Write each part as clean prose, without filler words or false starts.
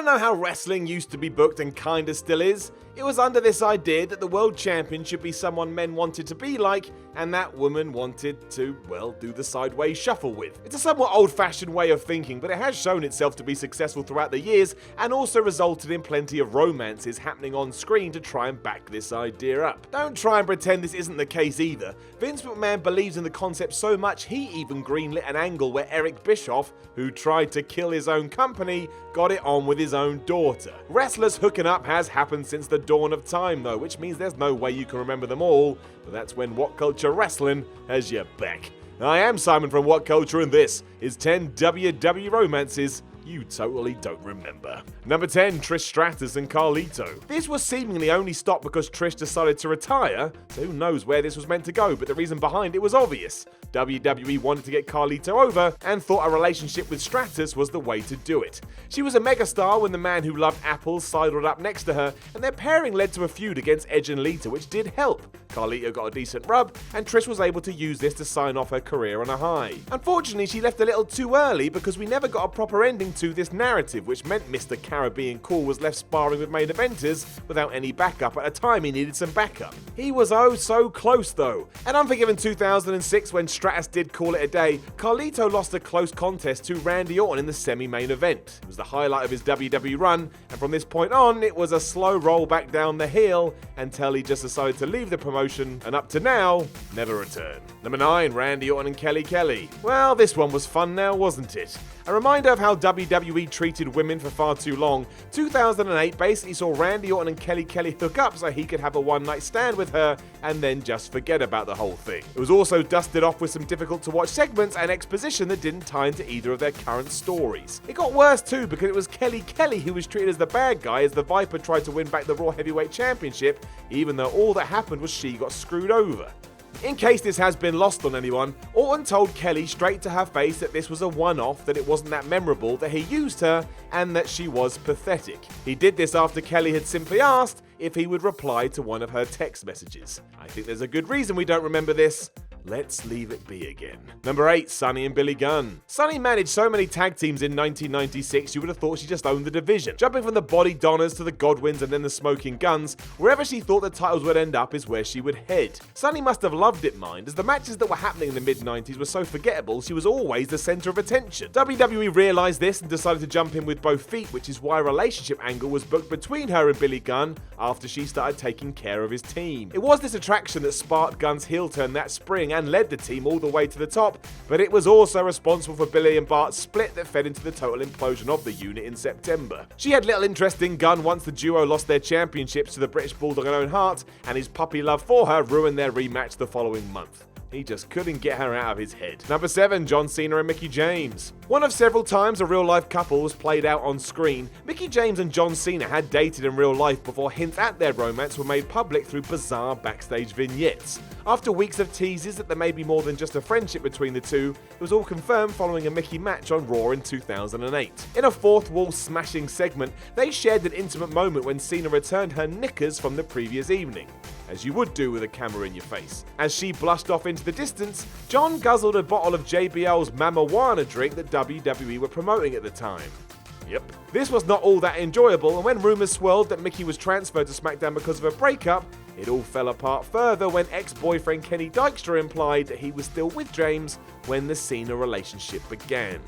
know how wrestling used to be booked and kinda still is? It was under this idea that the world champion should be someone men wanted to be like, and that woman wanted to, well, do the sideways shuffle with. It's a somewhat old-fashioned way of thinking, but it has shown itself to be successful throughout the years, and also resulted in plenty of romances happening on screen to try and back this idea up. Don't try and pretend this isn't the case either. Vince McMahon believes in the concept so much he even greenlit an angle where Eric Bischoff, who tried to kill his own company, got it on with his own daughter. Wrestlers hooking up has happened since the dawn of time though, which means there's no way you can remember them all, but that's when WhatCulture Wrestling has your back. I am Simon from WhatCulture, and this is 10 WWE romances you totally don't remember. Number 10, Trish Stratus and Carlito. This was seemingly only stopped because Trish decided to retire, so who knows where this was meant to go, but the reason behind it was obvious. WWE wanted to get Carlito over and thought a relationship with Stratus was the way to do it. She was a megastar when the man who loved apples sidled up next to her, and their pairing led to a feud against Edge and Lita, which did help. Carlito got a decent rub, and Trish was able to use this to sign off her career on a high. Unfortunately, she left a little too early because we never got a proper ending to this narrative, which meant Mr. Caribbean Cool was left sparring with main eventers without any backup at a time he needed some backup. He was oh so close though. At Unforgiven 2006, when Stratus did call it a day, Carlito lost a close contest to Randy Orton in the semi-main event. It was the highlight of his WWE run, and from this point on, it was a slow roll back down the hill until he just decided to leave the promotion, and up to now, never return. Number 9, Randy Orton and Kelly. Well, this one was fun now, wasn't it? A reminder of how WWE treated women for far too long. 2008 basically saw Randy Orton and Kelly hook up so he could have a one-night stand with her and then just forget about the whole thing. It was also dusted off with some difficult-to-watch segments and exposition that didn't tie into either of their current stories. It got worse too because it was Kelly who was treated as the bad guy as the Viper tried to win back the Raw Heavyweight Championship, even though all that happened was she got screwed over. In case this has been lost on anyone, Orton told Kelly straight to her face that this was a one-off, that it wasn't that memorable, that he used her, and that she was pathetic. He did this after Kelly had simply asked if he would reply to one of her text messages. I think there's a good reason we don't remember this. Let's leave it be again. Number 8, Sunny and Billy Gunn. Sunny managed so many tag teams in 1996 you would have thought she just owned the division. Jumping from the Body Donners to the Godwins and then the Smoking Guns, wherever she thought the titles would end up is where she would head. Sunny must have loved it, mind, as the matches that were happening in the mid-90s were so forgettable she was always the centre of attention. WWE realised this and decided to jump in with both feet, which is why a relationship angle was booked between her and Billy Gunn after she started taking care of his team. It was this attraction that sparked Gunn's heel turn that spring and led the team all the way to the top, but it was also responsible for Billy and Bart's split that fed into the total implosion of the unit in September. She had little interest in Gunn once the duo lost their championships to the British Bulldog and Owen Hart, and his puppy love for her ruined their rematch the following month. He just couldn't get her out of his head. Number 7, John Cena and Mickie James. One of several times a real-life couple was played out on screen, Mickie James and John Cena had dated in real life before hints at their romance were made public through bizarre backstage vignettes. After weeks of teases that there may be more than just a friendship between the two, it was all confirmed following a Mickie match on Raw in 2008. In a fourth-wall smashing segment, they shared an intimate moment when Cena returned her knickers from the previous evening, as you would do with a camera in your face. As she blushed off into the distance, John guzzled a bottle of JBL's Mamajuana drink that WWE were promoting at the time. Yep. This was not all that enjoyable, and when rumours swirled that Mickie was transferred to SmackDown because of a breakup, it all fell apart further when ex-boyfriend Kenny Dykstra implied that he was still with James when the Cena relationship began.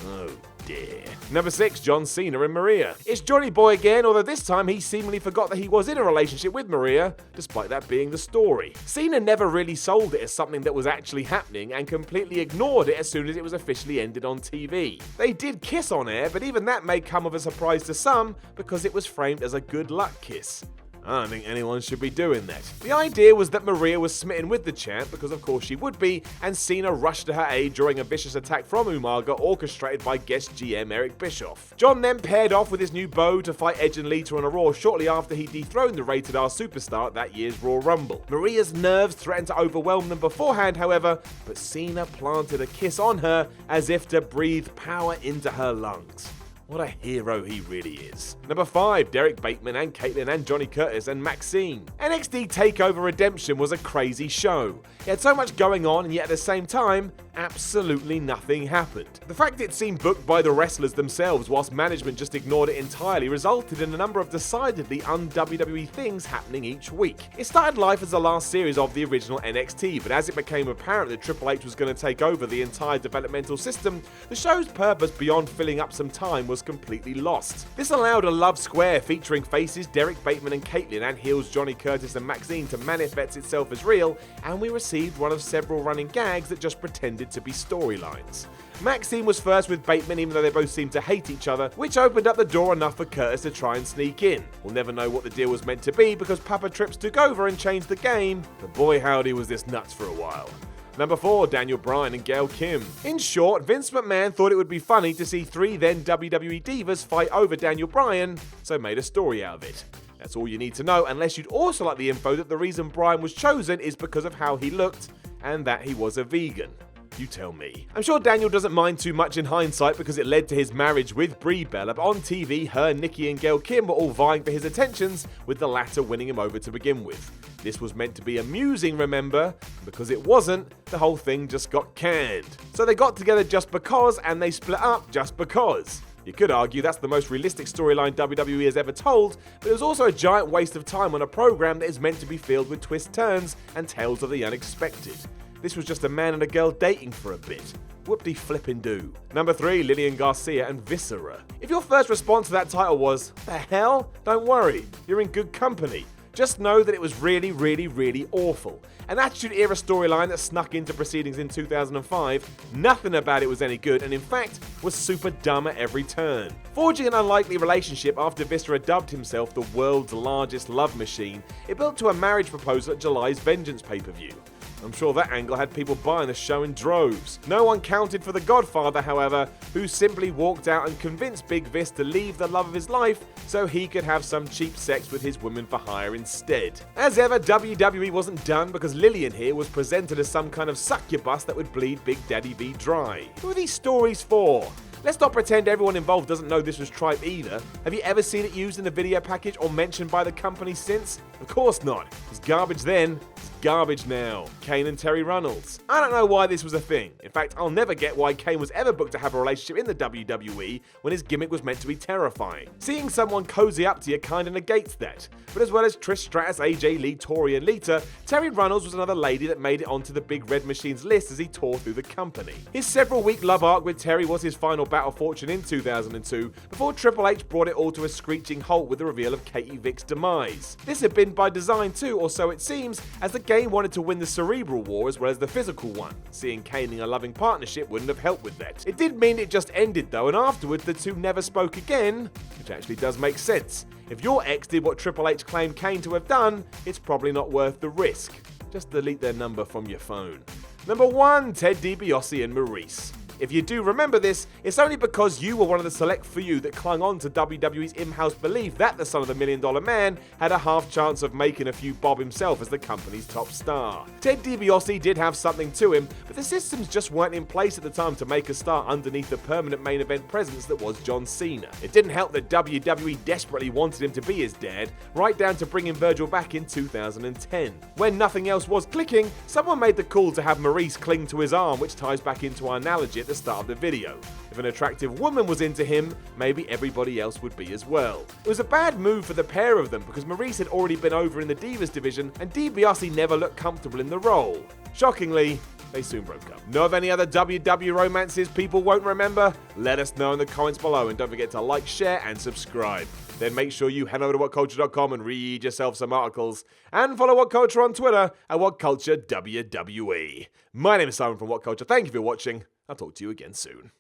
Oh dear. Number 6, John Cena and Maria. It's Johnny Boy again, although this time he seemingly forgot that he was in a relationship with Maria, despite that being the story. Cena never really sold it as something that was actually happening and completely ignored it as soon as it was officially ended on TV. They did kiss on air, but even that may come of a surprise to some because it was framed as a good luck kiss. I don't think anyone should be doing that. The idea was that Maria was smitten with the champ, because of course she would be, and Cena rushed to her aid during a vicious attack from Umaga orchestrated by guest GM Eric Bischoff. John then paired off with his new beau to fight Edge and Lita on a Raw shortly after he dethroned the Rated R superstar at that year's Raw Rumble. Maria's nerves threatened to overwhelm them beforehand, however, but Cena planted a kiss on her as if to breathe power into her lungs. What a hero he really is. Number 5, Derrick, Bateman and Kaitlyn and Johnny Curtis and Maxine. NXT TakeOver Redemption was a crazy show. It had so much going on, and yet at the same time, absolutely nothing happened. The fact it seemed booked by the wrestlers themselves whilst management just ignored it entirely resulted in a number of decidedly un-WWE things happening each week. It started life as the last series of the original NXT, but as it became apparent that Triple H was going to take over the entire developmental system, the show's purpose beyond filling up some time was completely lost. This allowed a love square featuring faces Derrick, Bateman and Kaitlyn and heels Johnny Curtis and Maxine to manifest itself as real, and we received one of several running gags that just pretended to be storylines. Maxine was first with Bateman even though they both seemed to hate each other, which opened up the door enough for Curtis to try and sneak in. We'll never know what the deal was meant to be because Papa Trips took over and changed the game, but boy howdy was this nuts for a while. Number 4, Daniel Bryan and Gail Kim. In short, Vince McMahon thought it would be funny to see 3 then WWE divas fight over Daniel Bryan, so made a story out of it. That's all you need to know, unless you'd also like the info that the reason Bryan was chosen is because of how he looked, and that he was a vegan. You tell me. I'm sure Daniel doesn't mind too much in hindsight because it led to his marriage with Brie Bella, but on TV, her, Nikki and Gail Kim were all vying for his attentions, with the latter winning him over to begin with. This was meant to be amusing, remember? Because it wasn't, the whole thing just got canned. So they got together just because, and they split up just because. You could argue that's the most realistic storyline WWE has ever told, but it was also a giant waste of time on a program that is meant to be filled with twists, turns, and tales of the unexpected. This was just a man and a girl dating for a bit. Whoop-de-flippin'-do. Number 3, Lillian Garcia and Viscera. If your first response to that title was, "The hell?" Don't worry, you're in good company. Just know that it was really, really, really awful. An Attitude Era storyline that snuck into proceedings in 2005, nothing about it was any good, and in fact, was super dumb at every turn. Forging an unlikely relationship after Viscera dubbed himself the world's largest love machine, it built to a marriage proposal at July's Vengeance pay-per-view. I'm sure that angle had people buying the show in droves. No one counted for the Godfather, however, who simply walked out and convinced Big Vis to leave the love of his life so he could have some cheap sex with his woman for hire instead. As ever, WWE wasn't done because Lillian here was presented as some kind of succubus that would bleed Big Daddy V dry. Who are these stories for? Let's not pretend everyone involved doesn't know this was tripe either. Have you ever seen it used in a video package or mentioned by the company since? Of course not. It was garbage then, it's garbage now. Kane and Terri Runnels. I don't know why this was a thing. In fact, I'll never get why Kane was ever booked to have a relationship in the WWE when his gimmick was meant to be terrifying. Seeing someone cozy up to you kinda negates that. But as well as Trish, Stratus, AJ, Lee, Tori and Lita, Terri Runnels was another lady that made it onto the Big Red Machine's list as he tore through the company. His several-week love arc with Terri was his final battle fortune in 2002, before Triple H brought it all to a screeching halt with the reveal of Katie Vick's demise. This had been by design too, or so it seems, as the game wanted to win the cerebral war as well as the physical one. Seeing Kane in a loving partnership wouldn't have helped with that. It did mean it just ended though, and afterwards the two never spoke again, which actually does make sense. If your ex did what Triple H claimed Kane to have done, it's probably not worth the risk. Just delete their number from your phone. Number 1, Ted Dibiase and Maryse. If you do remember this, it's only because you were one of the select few that clung on to WWE's in-house belief that the son of the $1 Million Man had a half chance of making a few bob himself as the company's top star. Ted Dibiase did have something to him, but the systems just weren't in place at the time to make a star underneath the permanent main event presence that was John Cena. It didn't help that WWE desperately wanted him to be his dad, right down to bringing Virgil back in 2010. When nothing else was clicking, someone made the call to have Maryse cling to his arm, which ties back into our analogy at the start of the video. If an attractive woman was into him, maybe everybody else would be as well. It was a bad move for the pair of them because Maryse had already been over in the Divas division and Dibiase never looked comfortable in the role. Shockingly, they soon broke up. Know of any other WW romances people won't remember? Let us know in the comments below, and don't forget to like, share and subscribe. Then make sure you head over to WhatCulture.com and read yourself some articles. And follow WhatCulture on Twitter at WhatCulture WWE. My name is Simon from WhatCulture. Thank you for watching. I'll talk to you again soon.